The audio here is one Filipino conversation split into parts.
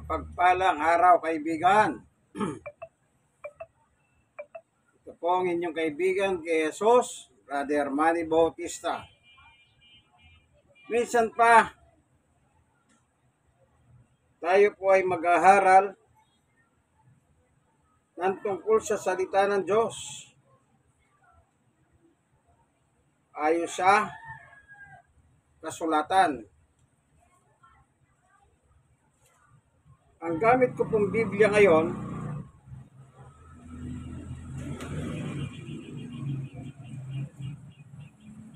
Mapagpalang araw, kaibigan. Ito po ang inyong kaibigan kay Jesus, Brother Manny Bautista. Minsan pa, tayo po ay mag-aaral ng tungkol sa salita ng Diyos. Ayon sa kasulatan. Ang gamit ko pong Biblia ngayon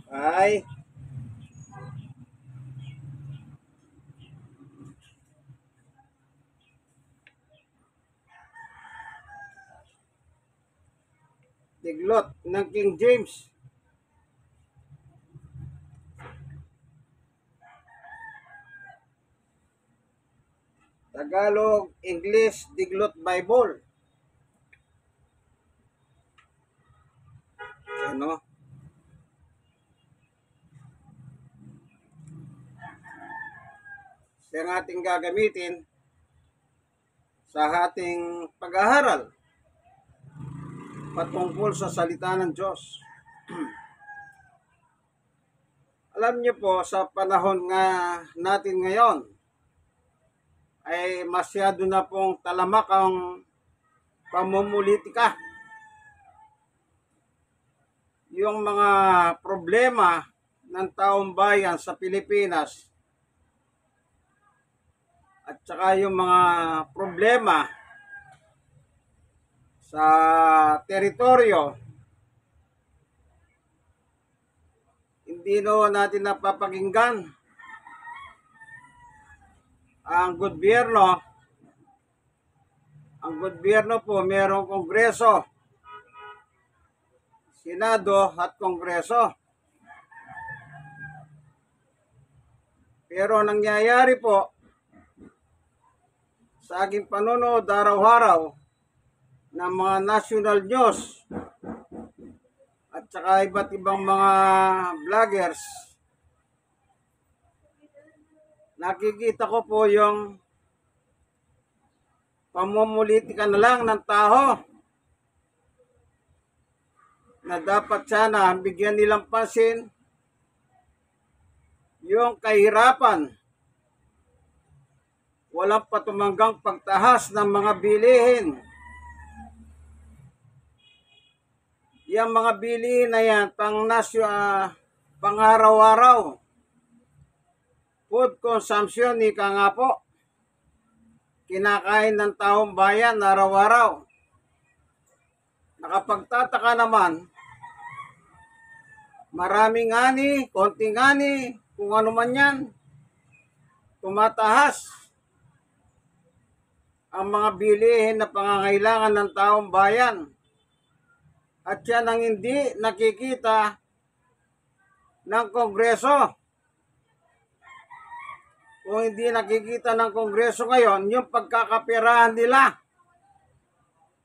ay Diglot ng King James. Tagalog, English, Diglot Bible. Ano? Siya ang ating gagamitin sa ating pag-aaral patungkol sa salita ng Diyos. Alam niyo po, sa panahon nga natin ngayon, ay masyado na pong talamak ang pamumulitika. Yung mga problema ng taong bayan sa Pilipinas at saka yung mga problema sa teritoryo, hindi natin napapakinggan ang gobyerno. Ang gobyerno po mayroong kongreso, senado at kongreso. Pero nangyayari po sa aking panonood araw-araw ng mga national news at saka iba't ibang mga vloggers, nakikita ko po yung pamumulitika na lang ng tao na dapat sana bigyan nilang pansin yung kahirapan. Walang patumanggang pagtahas ng mga bilihin. Yung mga bilihin na yan, pang araw-araw. Food consumption, ika nga po. Kinakain ng taong bayan araw-araw. Nakapagtataka naman, maraming ani, konting ani, kung ano man yan, tumatahas ang mga bilihin na pangangailangan ng taong bayan. At yan ang hindi nakikita ng Kongreso. Kung hindi nakikita ng Kongreso ngayon, yung pagkakapirahan nila,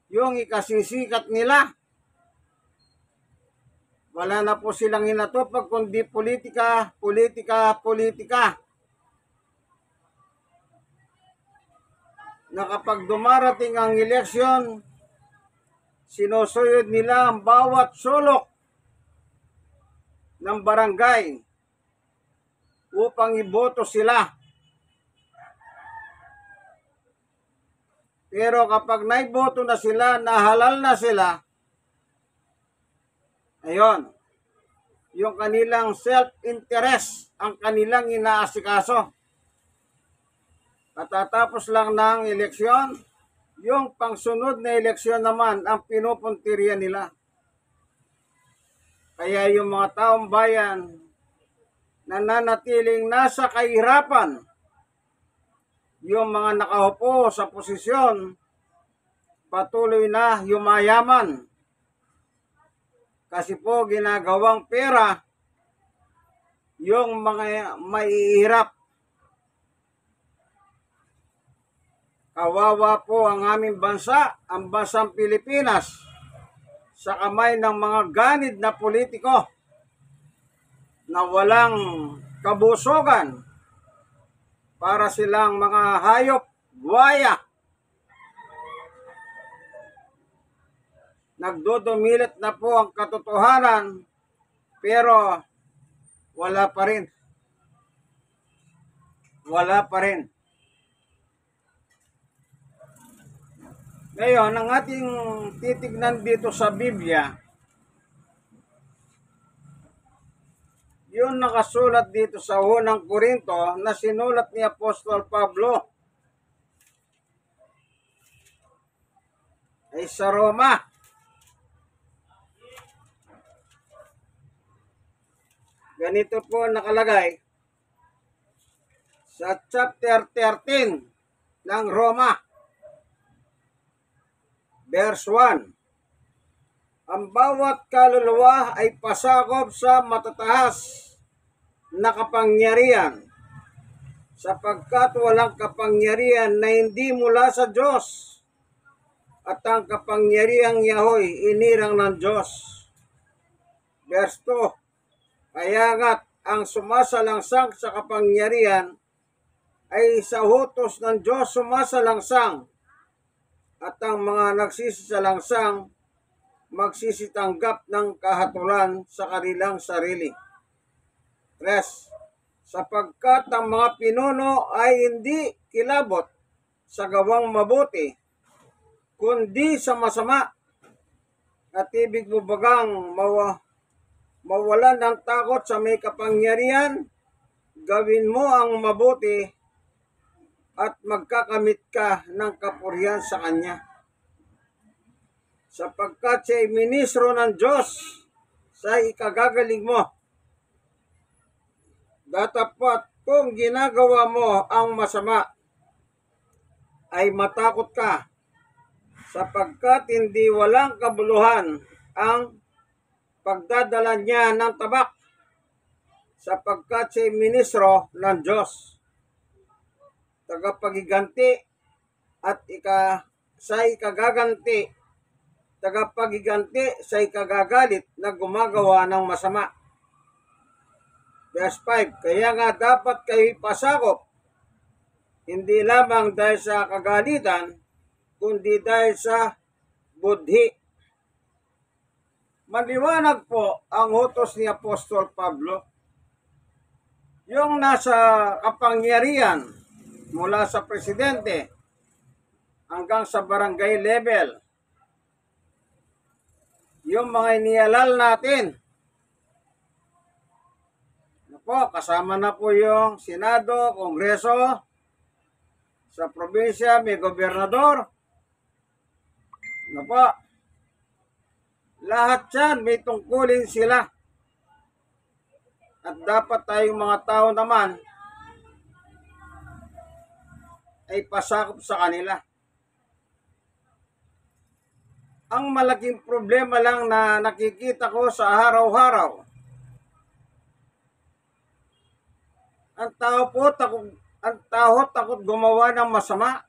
yung ikasisikat nila, wala na po silang hinatupag kundi politika, politika, politika. Na kapag dumarating ang eleksyon, sinusuyod nila ang bawat sulok ng barangay upang iboto sila. Pero kapag naiboto na sila, nahalal na sila, ayun, yung kanilang self-interest ang kanilang inaasikaso. Katatapos lang ng eleksyon, yung pangsunod na eleksyon naman ang pinupuntirya nila. Kaya yung mga taong bayan nananatiling nasa kahirapan, yung mga nakaupo sa posisyon, patuloy na yumayaman. Kasi po ginagawang pera yung mga maihirap. Kawawa po ang aming bansa, ang bansang Pilipinas, sa kamay ng mga ganid na politiko na walang kabusugan para silang mga hayop buwaya. Nagdudumilit na po ang katotohanan, pero wala pa rin. Wala pa rin. Ngayon, ang ating titignan dito sa Biblia, yung nakasulat dito sa unang Korinto na sinulat ni Apostol Pablo ay sa Roma. Ganito po nakalagay sa chapter 13 ng Roma, verse 1. Ang bawat kaluluwa ay pasakop sa matatahas na kapangyarihan, sapagkat walang kapangyarihan na hindi mula sa Diyos, at ang kapangyarihang yahoy inirang ng Diyos. Verse 2. Kaya nga't ang sumasalangsang sa kapangyarihan ay sa utos ng Diyos sumasalangsang, at ang mga nagsisalangsang magsisitanggap ng kahatulan sa kanilang sarili. 3. Sapagkat ang mga pinuno ay hindi kilabot sa gawang mabuti, kundi sa masama, at ibig mo bagang mawalan ng takot sa may kapangyarihan, gawin mo ang mabuti at magkakamit ka ng kapurihan sa Kanya. Sapagkat siya'y ministro ng Diyos sa ikagagaling mo. Datapat kung ginagawa mo ang masama, ay matakot ka, sapagkat hindi walang kabuluhan ang pagdadala niya ng tabak, sapagkat siya'y ministro ng Diyos, tagapagiganti at sa ikagagalit na gumagawa ng masama. Verse 5. Kaya nga dapat kayo pasakop, hindi lamang dahil sa kagalitan, kundi dahil sa budhi. Maliwanag po ang utos ni Apostol Pablo. Yung nasa kapangyarihan mula sa presidente hanggang sa barangay level, yung mga inialal natin, kasama na po yung Senado, Kongreso, sa probinsya may gobernador, lahat yan may tungkulin sila. At dapat tayong mga tao naman ay pasakop sa kanila. Ang malaking problema lang na nakikita ko sa araw-araw, ang tao takot gumawa ng masama.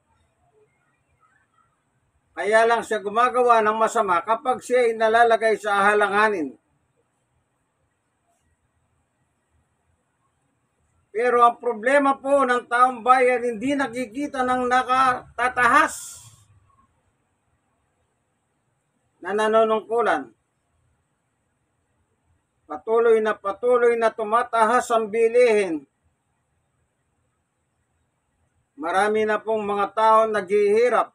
Kaya lang siya gumagawa ng masama kapag siya ay nalalagay sa ahalanganin. Pero ang problema po ng taong bayan, hindi nakikita ng nakatatahas na nanunungkulan. Patuloy na tumatahas ang bilihin. Marami na pong mga tao naghihirap.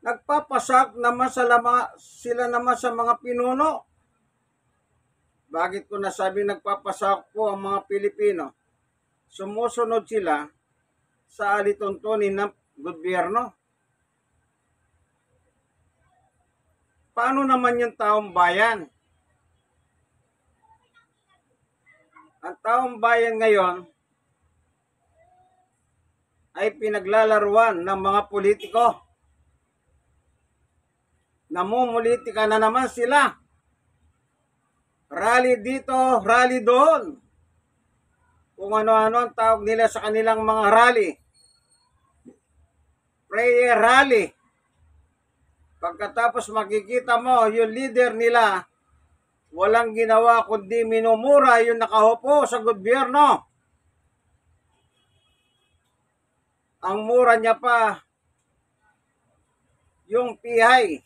Nagpapasak naman sila naman sa mga pinuno. Bakit ko nasabi nagpapasak po ang mga Pilipino? Sumusunod sila sa alituntunin ng gobyerno. Paano naman yung taong bayan? Ang taong bayan ngayon ay pinaglalaruan ng mga politiko. Namumulitika na naman sila. Rally dito, rally doon. Kung ano-ano ang tawag nila sa kanilang mga rally. Prayer rally. Pagkatapos makikita mo yung leader nila walang ginawa kundi minumura yung nakahupo sa gobyerno. Ang mura niya pa yung pihay.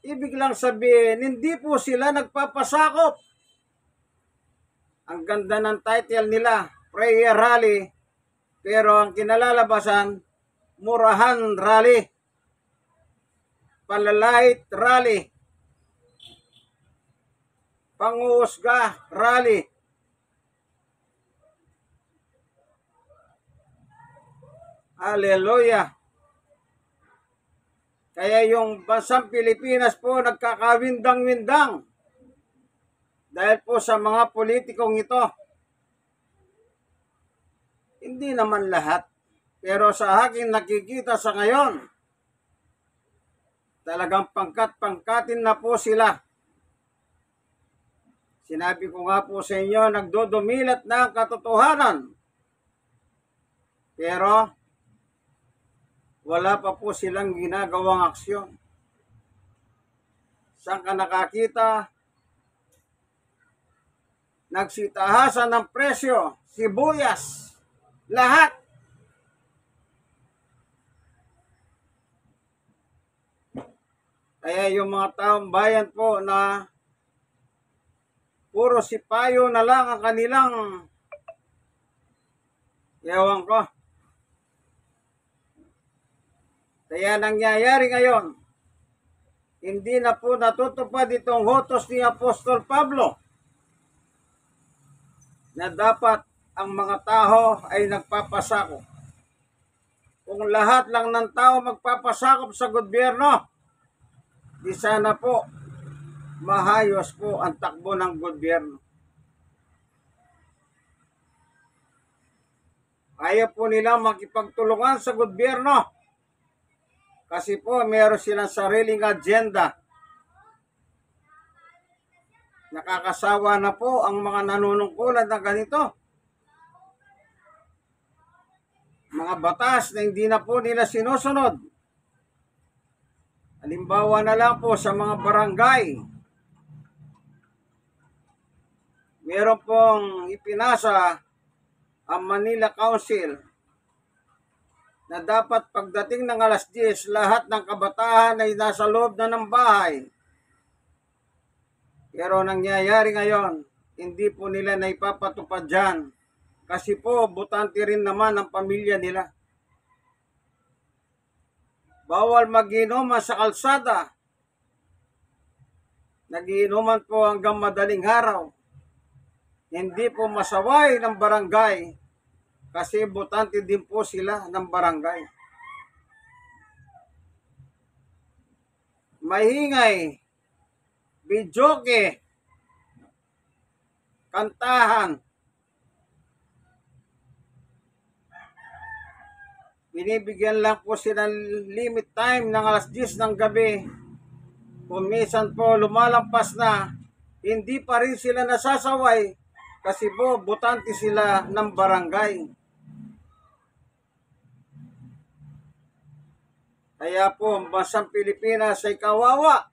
Ibig lang sabihin, hindi po sila nagpapasakop. Ang ganda ng title nila, Prayer Rally, pero ang kinalalabasan, Murahan Rally, Palalait Rally, Panguhusga Rally. Hallelujah. Kaya yung bansang Pilipinas po nagkakawindang-windang dahil po sa mga politikong ito. Hindi naman lahat, pero sa akin nakikita sa ngayon, talagang pangkat-pangkatin na po sila. Sinabi ko nga po sa inyo, nagdudumilat na ang katotohanan. Pero wala pa po silang ginagawang aksyon. Saan ka nakakita? Nagsitahasan ng presyo, sibuyas, lahat. Kaya yung mga taong bayan po na puro sipayo na lang ang kanilang, ewan ko. Kaya nangyayari ngayon, hindi na po natutupad itong utos ni Apostol Pablo na dapat ang mga tao ay nagpapasakop. Kung lahat lang ng tao magpapasakop sa gobyerno, di sana po mahayos po ang takbo ng gobyerno. Ayaw po nilang makipagtulungan sa gobyerno kasi po meron silang sariling agenda. Nakakasawa na po ang mga nanunungkulan na ganito. Mga batas na hindi na po nila sinusunod. Halimbawa na lang po sa mga barangay. Meron pong ipinasa ang Manila Council na dapat pagdating ng alas 10, lahat ng kabataan ay nasa loob na ng bahay. Pero nangyayari ngayon, hindi po nila naipapatupad dyan. Kasi po, butante rin naman ang pamilya nila. Bawal mag-inuman sa kalsada. Nagiinuman po hanggang madaling araw. Hindi po masaway ng barangay kasi butante din po sila ng barangay. Mahingay, bidyoke, kantahan. Binibigyan lang po sila limit time ng alas 10 ng gabi. Kung minsan po lumalampas na, hindi pa rin sila nasasaway kasi po butante sila ng barangay. Kaya po ang bansang Pilipinas ay kawawa.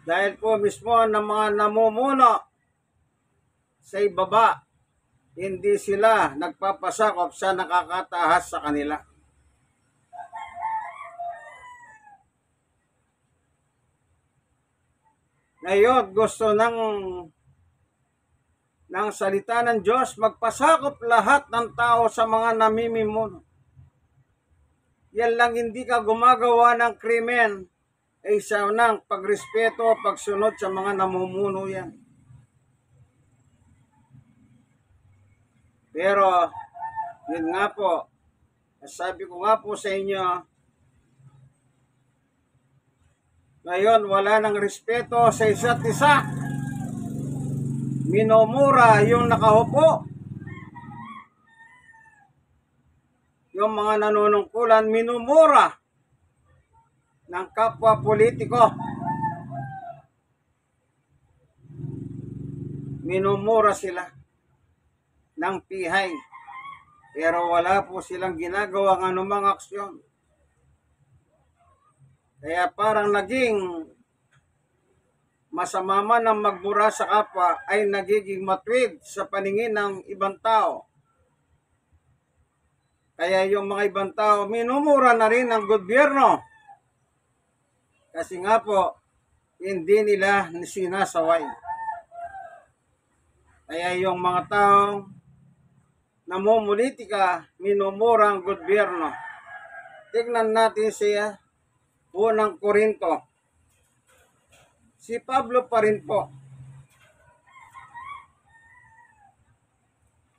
Dahil po mismo ng mga namumuno sa ibaba, hindi sila nagpapasakop sa nakakatahas sa kanila. Ngayon, gusto ng salita ng Diyos, magpasakop lahat ng tao sa mga namimimuno. Yan lang hindi ka gumagawa ng krimen, ay isa ng pagrespeto, pagsunod sa mga namumuno yan. Pero, yun nga po, sabi ko nga po sa inyo, ngayon wala nang respeto sa isa't isa. Minumura yung nakahupo. Yung mga nanunungkulan, minumura ng kapwa politiko. Minumura sila ng pihay. Pero wala po silang ginagawang anumang aksyon. Kaya parang naging masama man ang magmura sa kapwa ay nagiging matwid sa paningin ng ibang tao. Kaya yung mga ibang tao, minumura na rin ang gobyerno. Kasi nga po, hindi nila sinasaway. Kaya yung mga taong namumulitika, minumura ang gobyerno. Tignan natin siya, unang Korinto. Si Pablo pa rin po.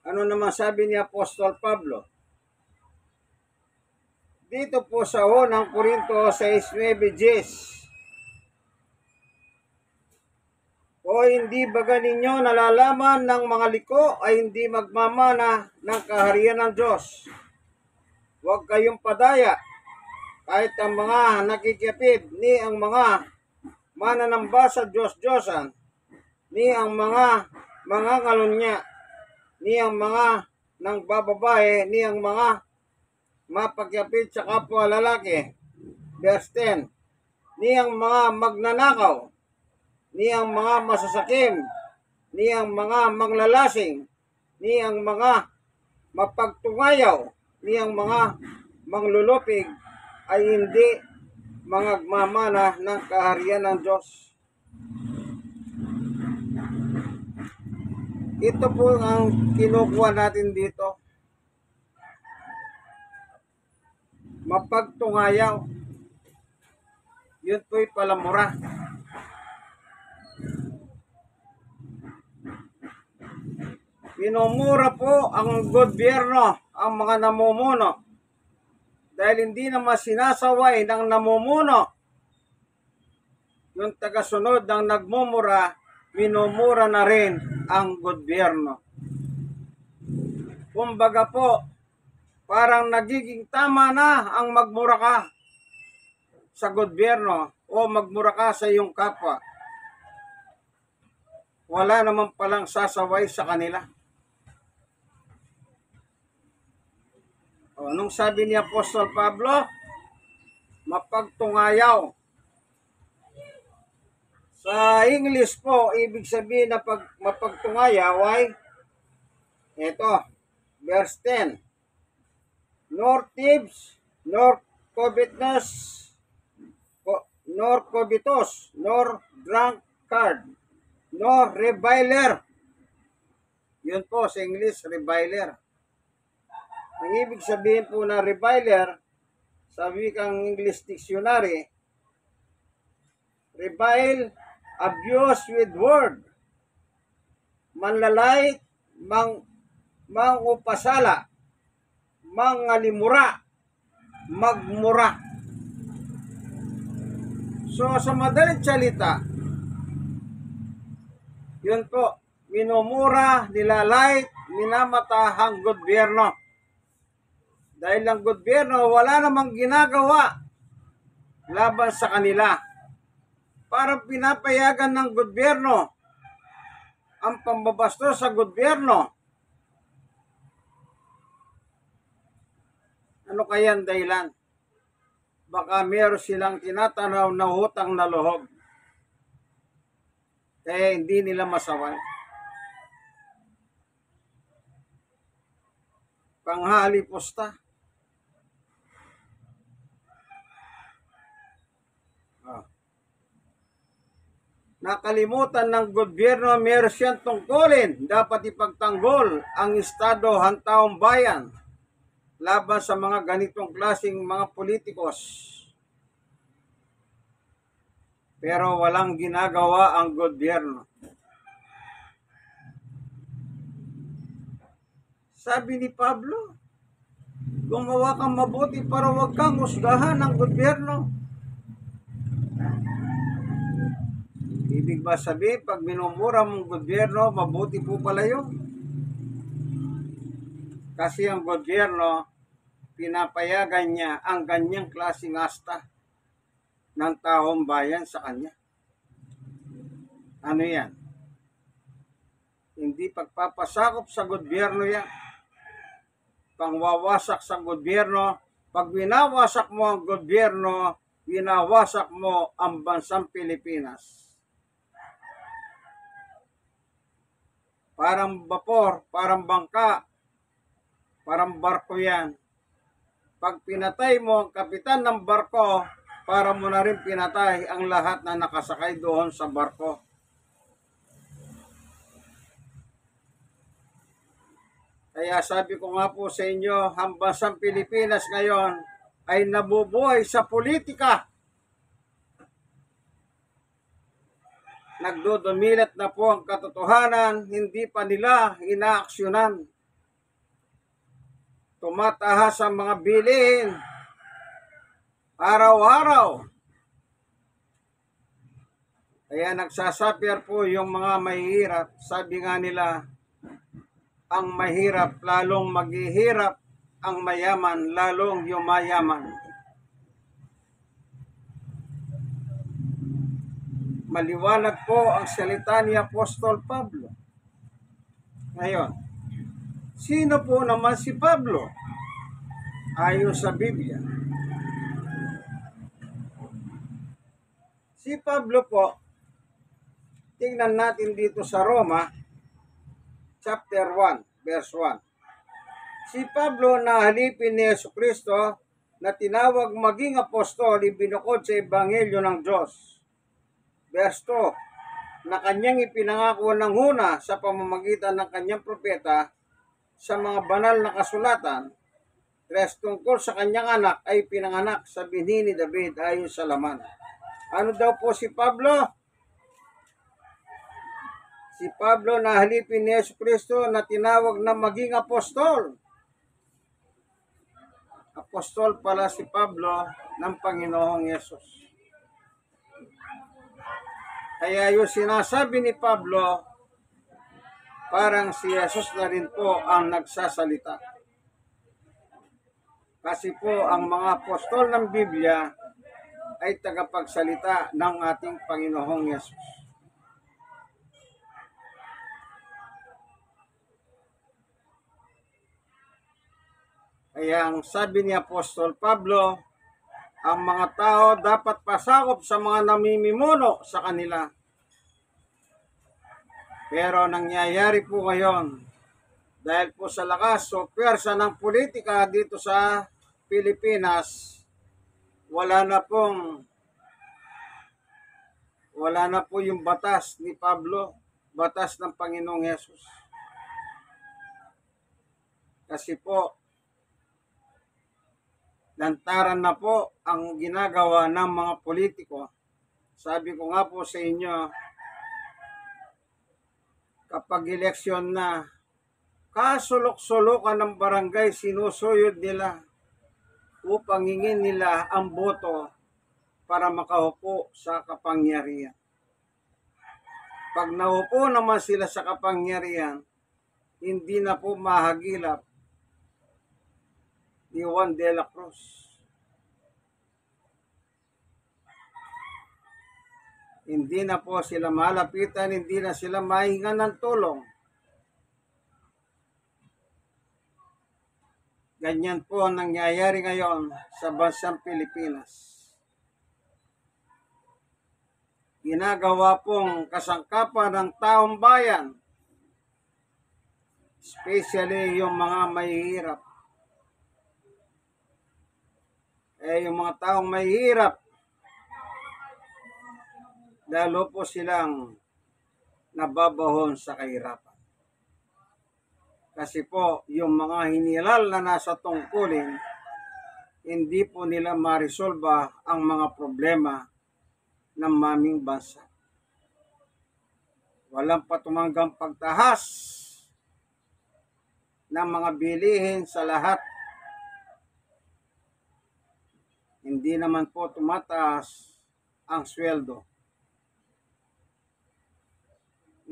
Ano naman sabi ni Apostol Pablo? Dito po sa unang Korinto 6:9-10. O hindi baga ninyo nalalaman ng mga liko ay hindi magmamana ng kaharian ng Diyos? Huwag kayong padaya, kahit ang mga nakikipid, ni ang mga mananamba sa Diyos-Diyosan, ni ang mga ngalunya, ni ang mga nang bababae, ni ang mga mapagyapit sa kapwa lalaki. Verse 10. Ni ang mga magnanakaw, ni ang mga masasakim, ni ang mga manglalasing, ni ang mga mapagtungayaw, ni ang mga manglulupig ay hindi magmamana ng kaharian ng Diyos. Ito po ang kinukuha natin dito. Mapagtungayaw. Yun po'y palamura. Minumura po ang gobyerno, ang mga namumuno. Dahil hindi naman sinasaway ng namumuno. Yung tagasunod ng nagmumura, minumura na rin ang gobyerno. Kumbaga po, parang nagiging tama na ang magmura ka sa gobyerno o magmura ka sa iyong kapwa. Wala naman palang sasaway sa kanila. O, anong sabi ni Apostol Pablo? Mapagtungayaw. Sa English po, ibig sabihin na mapagtungayaw ay ito, verse 10. Nor thieves, nor covetous, nor drunkard, nor reviler. Yun po sa English, reviler. Ang ibig sabihin po na reviler, sa wikang English Dictionary, revile, abuse with word, manlalait, mangupasala, mangalimura, magmura. So sa madaling salita, yun po, minumura, nilalait, minamata ang gobyerno. Dahil ang gobyerno wala namang ginagawa laban sa kanila. Parang pinapayagan ng gobyerno ang pambabastos sa gobyerno. Ano kaya ang dahilan? Baka meron silang tinatanaw na utang na loob. Kaya hindi nila masaway. Panghalipusta. Nakalimutan ng gobyerno, meron siyang tungkulin. Dapat ipagtanggol ang estado, hantaong bayan laban sa mga ganitong klaseng mga politikos. Pero walang ginagawa ang gobyerno. Sabi ni Pablo, gumawa kang mabuti para wag kang husgahan ng gobyerno. Ibig ba sabihin, pag minumura mong gobyerno, mabuti po pala yun? Kasi ang gobyerno, pinapayagan niya ang ganyang klaseng asta ng taong bayan sa kanya. Ano yan? Hindi pagpapasakop sa gobyerno yan. pangwawasak sa gobyerno. Pag winawasak mo ang gobyerno, winawasak mo ang bansang Pilipinas. Parang vapor, parang bangka, parang barko yan. Pag pinatay mo ang kapitan ng barko, para mo na rin pinatay ang lahat na nakasakay doon sa barko. Kaya sabi ko nga po sa inyo, ang bansang Pilipinas ngayon ay nabubuhay sa politika. Nagdudumilat na po ang katotohanan, hindi pa nila inaaksyonan. Tumataas ang mga bilihin araw-araw. Kaya nagsasuffer po yung mga mahihirap. Sabi nga nila, ang mahirap lalong maghihirap, ang mayaman lalong yumayaman. Maliwanag po ang salita ni Apostol Pablo. Ngayon, sino po naman si Pablo? Ayon sa Biblia. Si Pablo po, tingnan natin dito sa Roma, chapter 1, verse 1. Si Pablo na halipin ni Jesucristo na tinawag maging apostol, ibinukod sa Ebanghelyo ng Diyos. Verse 2, na kanyang ipinangako ng una sa pamamagitan ng kanyang propeta sa mga banal na kasulatan. 3, tungkol sa kanyang anak ay pinanganak sa binhi ni David ayon sa laman. Ano daw po si Pablo? Si Pablo na halipin ni Jesucristo na tinawag na maging apostol. Apostol pala si Pablo ng Panginoong Yesus. Kaya yung sinasabi ni Pablo, parang si Jesus na rin po ang nagsasalita. Kasi po ang mga apostol ng Biblia ay tagapagsalita ng ating Panginoong Yesus. Kaya ang sabi ni Apostol Pablo, ang mga tao dapat pasakop sa mga namimimuno sa kanila. Pero nangyayari po ngayon, dahil po sa lakas o pwersa ng politika dito sa Pilipinas, wala na po yung batas ni Pablo, batas ng Panginoong Yesus. Kasi po, lantaran na po ang ginagawa ng mga politiko. Sabi ko nga po sa inyo, kapag eleksyon na, kasulok-sulukan ng barangay sinusuyod nila upang hingin nila ang boto para makaupo sa kapangyarihan. Pag naupo naman sila sa kapangyarihan, hindi na po mahagilap ni Juan de la Cruz. Hindi na po sila malapitan, hindi na sila mahingan ng tulong. Ganyan po ang nangyayari ngayon sa bansang Pilipinas. Ginagawa pong kasangkapan ng taong bayan, especially yung mga mahihirap. Yung mga taong mahihirap, lalo po silang nababahon sa kahirapan. Kasi po, yung mga hinilal na nasa tungkulin, hindi po nila marisolba ang mga problema ng maming bansa. Walang patumanggang pagtahas ng mga bilihin sa lahat. Hindi naman po tumataas ang sweldo.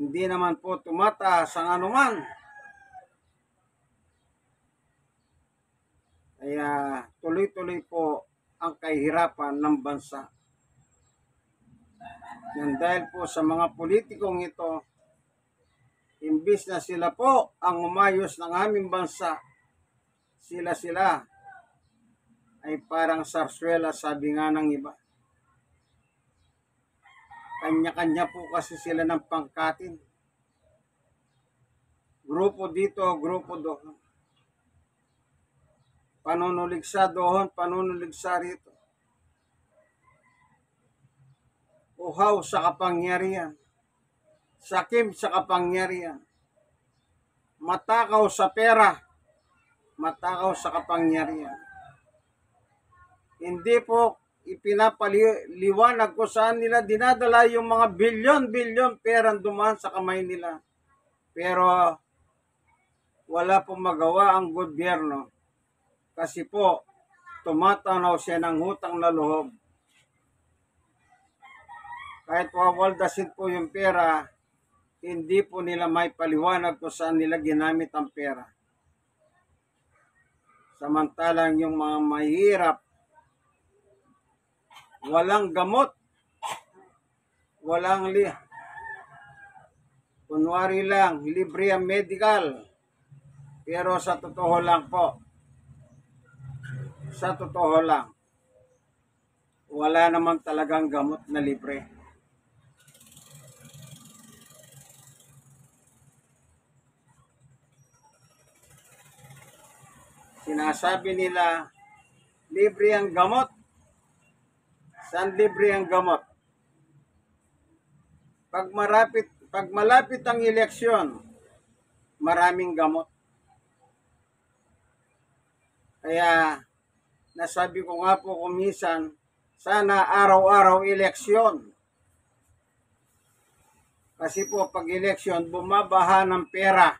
Hindi naman po tumataas ang anuman. Kaya tuloy-tuloy po ang kahirapan ng bansa. Yan dahil po sa mga politikong ito, imbis na sila po ang umayos ng aming bansa, sila ay parang sarsuela, sabi nga ng iba. Kanya-kanya po kasi sila ng pangkatin. Grupo dito, grupo doon. Panunuligsa doon, panunuligsa rito. Uhaw sa kapangyarihan. Sakim sa kapangyarihan. Matakaw sa pera. Matakaw sa kapangyarihan. Hindi po ipinapaliwanag ko saan nila dinadala yung mga bilyon-bilyon perang dumaan sa kamay nila. Pero wala pong magawa ang gobyerno kasi po tumatanaw siya ng utang na loob. Kahit wawaldasin po yung pera, hindi po nila may paliwanag kung saan nila ginamit ang pera. Samantalang yung mga mahirap, walang gamot, walang kunwari lang, libre ang medical. Pero sa totoo lang po, sa totoo lang, wala naman talagang gamot na libre. Sinasabi nila, libre ang gamot. Saan libre ang gamot? Pag malapit ang eleksyon, maraming gamot. Kaya, nasabi ko nga po kumisan, sana araw-araw eleksyon. Kasi po, pag eleksyon, bumabaha ng pera.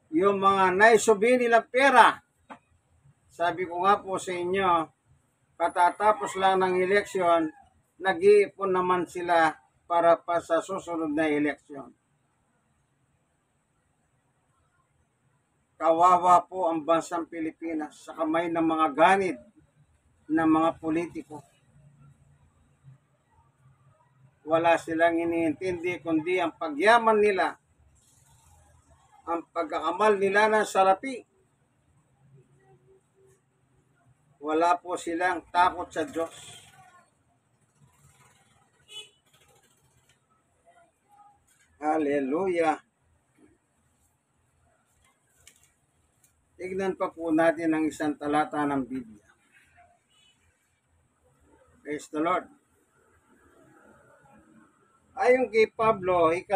Yung mga naisubi nilang pera, sabi ko nga po sa inyo, katatapos lang ng eleksyon, nag-iipon naman sila para pa sa susunod na eleksyon. Kawawa po ang bansang Pilipinas sa kamay ng mga ganid ng mga politiko. Wala silang iniintindi kundi ang pagyaman nila, ang pagkakamal nila ng salapi. Wala po silang takot sa Diyos. Hallelujah. Tignan pa po natin ang isang talata ng Biblia. Praise the Lord. Ayon kay Pablo, 2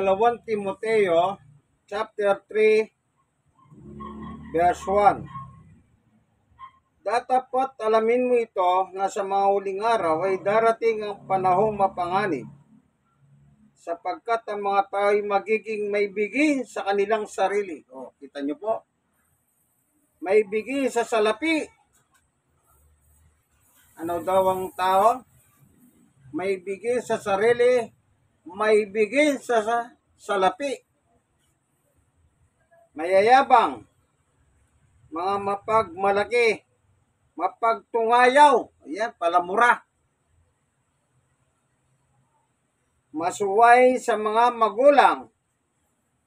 Timoteo, chapter 3, verse 1. Dapat alamin mo ito na sa mga huling araw ay darating ang panahong mapanganib, sapagkat ang mga tao ay magiging maibigin sa kanilang sarili. O, kita nyo po. Maibigin sa salapi. Ano daw ang tao? Maibigin sa sarili, maibigin sa salapi. Mayayabang, mga mapagmalaki, mapagtungayaw, ayan, palamura. Masuway sa mga magulang,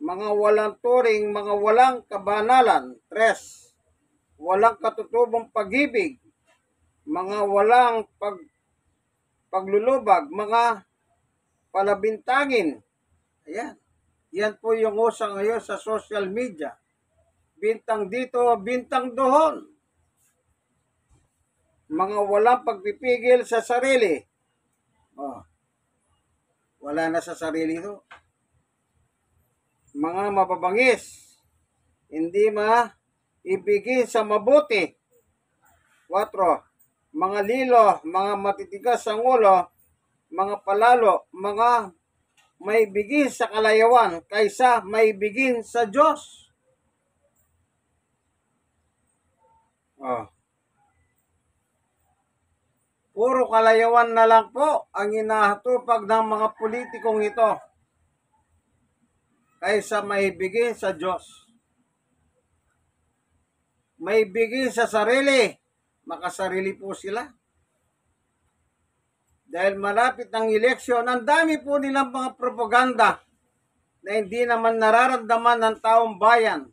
mga walang turing, mga walang kabanalan. 3. Walang katutubong pag-ibig, mga walang paglulubag, mga palabintangin. Ayan. Yan po yung uso ngayon sa social media. Bintang dito, bintang doon. Mga walang pagpipigil sa sarili. Oh. Wala na sa sarili ito. Mga mababangis. Hindi maibigin sa mabuti. 4. Mga lilo, mga matitigas ang ulo, mga palalo, mga maibigin sa kalayawan kaysa maibigin sa Diyos. Oh. Puro kalayawan na lang po ang inahatupag ng mga politikong ito kaysa maibigin sa Diyos. Maibigin sa sarili, makasarili po sila. Dahil malapit ang eleksyon, ang dami po nilang mga propaganda na hindi naman nararamdaman ng taong bayan.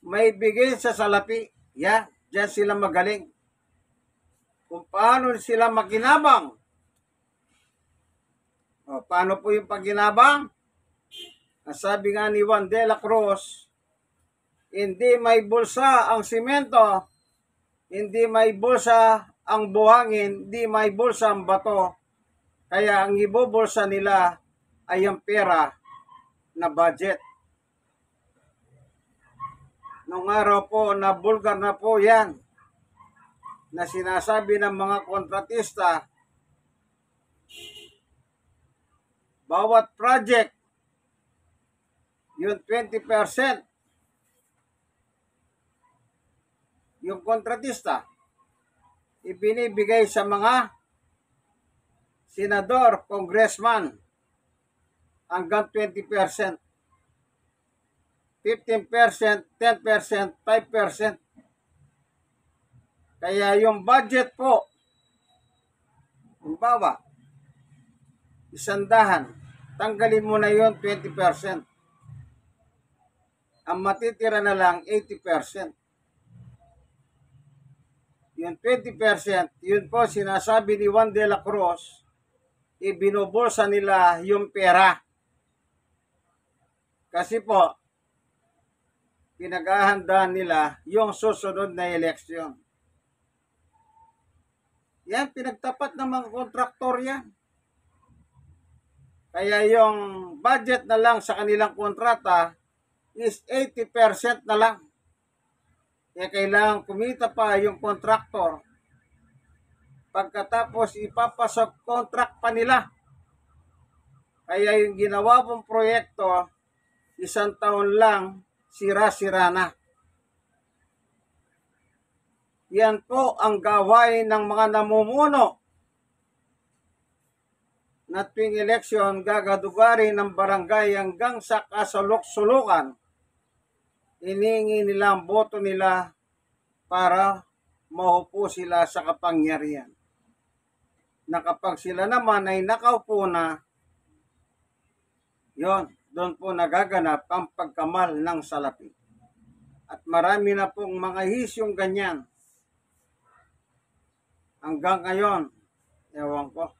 may bigay sa salapi. Yan, diyan sila magaling. Kung paano sila makinabang. O, paano po yung pagkinabang? Sabi nga ni Juan de la Cruz, hindi may bulsa ang simento, hindi may bulsa ang buhangin, hindi may bulsa ang bato. Kaya ang ibubulsa nila ay ang pera na budget. Nung araw po, nabulgar na po yan na sinasabi ng mga kontratista, bawat project, yung 20%, yung kontratista, ibinibigay sa mga senador, congressman, hanggang 20%. 15%, 10%, 5%. Kaya yung budget po, halimbawa, 100, tanggalin mo na yon 20%. Ang matitira na lang 80%. Yung 20%, yun po sinasabi ni Juan de la Cruz, ibinubulsa nila yung pera. Kasi po, pinaghahandaan nila yung susunod na eleksyon. Yan, pinagtapat ng mga kontraktor yan. Kaya yung budget na lang sa kanilang kontrata is 80% na lang. Kaya kailangan kumita pa yung kontraktor. Pagkatapos ipapasok contract pa nila. Kaya yung ginawa pong proyekto, 1 taon lang, sira-sira na. Yan po ang gawain ng mga namumuno na tuwing eleksyon gagadugari ng barangay hanggang sa kasulok-sulukan. Iningi nila ang boto nila para maupo sila sa kapangyarihan. Na kapag sila naman ay nakaupo na, yon, doon po nagaganap ang pagkamal ng salapi. At marami na pong mga hisyong ganyan. Hanggang ngayon, ewan ko.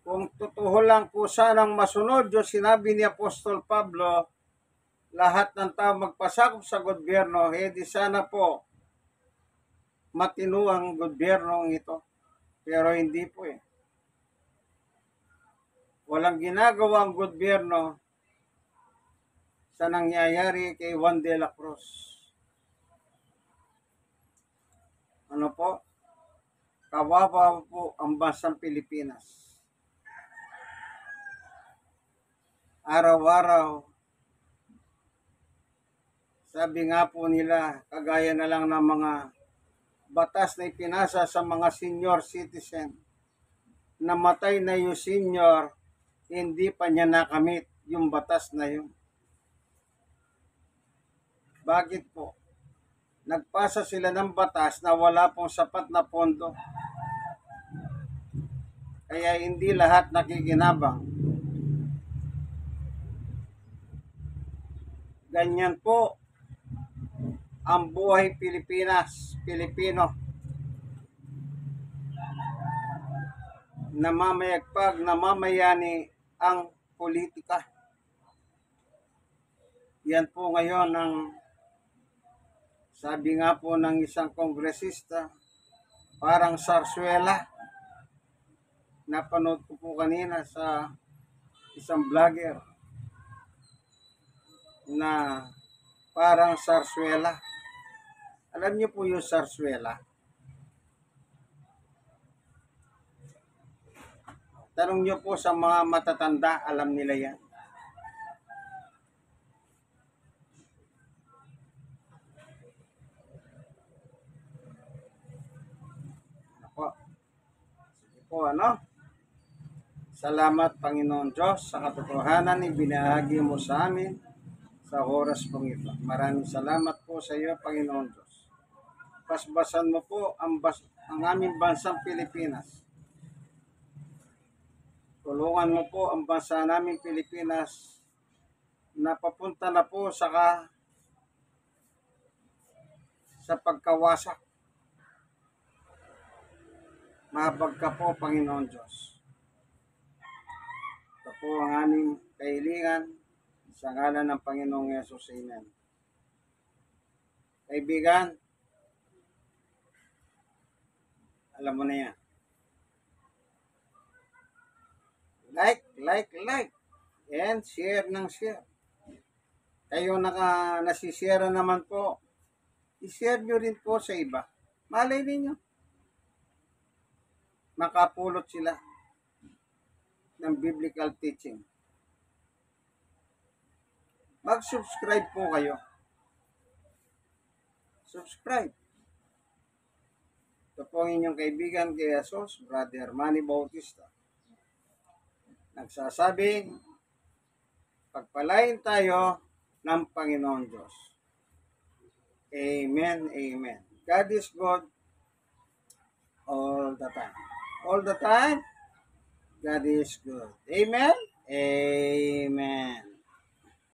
Kung totoo lang po sanang masunod yung sinabi ni Apostol Pablo, lahat ng tao magpasakop sa gobyerno, di sana po matino ang gobyernong ito. Pero hindi po eh. Walang ginagawa ang gobyerno sa nangyayari kay Juan de la Cruz. Ano po? Kawawa po ang bansang Pilipinas. Araw-araw, sabi nga po nila, kagaya na lang ng mga batas na ipinasa sa mga senior citizen. Namatay na yung senior, hindi pa niya nakamit yung batas na yun. Bakit po? Nagpasa sila ng batas na wala pong sapat na pondo. Kaya hindi lahat nakikinabang. Ganyan po ang buhay Pilipino. Namamayagpag, namamayani ang politika. Yan po ngayon ang sabi nga po ng isang kongresista, parang sarsuela. Napanood ko po kanina sa isang vlogger na parang sarsuela. Alam niyo po yung sarsuela? Tanong niyo po sa mga matatanda, alam nila yan. Ako. Sige po, ano? Salamat, Panginoon Diyos, sa katotohanan ibinahagi mo sa amin sa oras pong ito. Maraming salamat po sa iyo, Panginoon Diyos. Pasbasan mo po ang aming bansang Pilipinas. Tulungan mo po ang bansa naming Pilipinas napapunta na po sa pagkawasak. Mahabag ka po, Panginoon Diyos. Ito po ang aming kahilingan sa ngalan ng Panginoong Yesus. Amen. Kaibigan, alam mo na yan. Like. And share ng share. Kayo nasishare naman po, i-share nyo rin po sa iba. Malay ninyo, makapulot sila ng biblical teaching. Mag-subscribe po kayo. Subscribe. Ito po ang inyong kaibigan kay Jesus, Brother Manny Bautista. Nagsasabing, pagpalain tayo ng Panginoon Diyos. Amen, amen. God is good all the time. All the time, God is good. Amen, amen.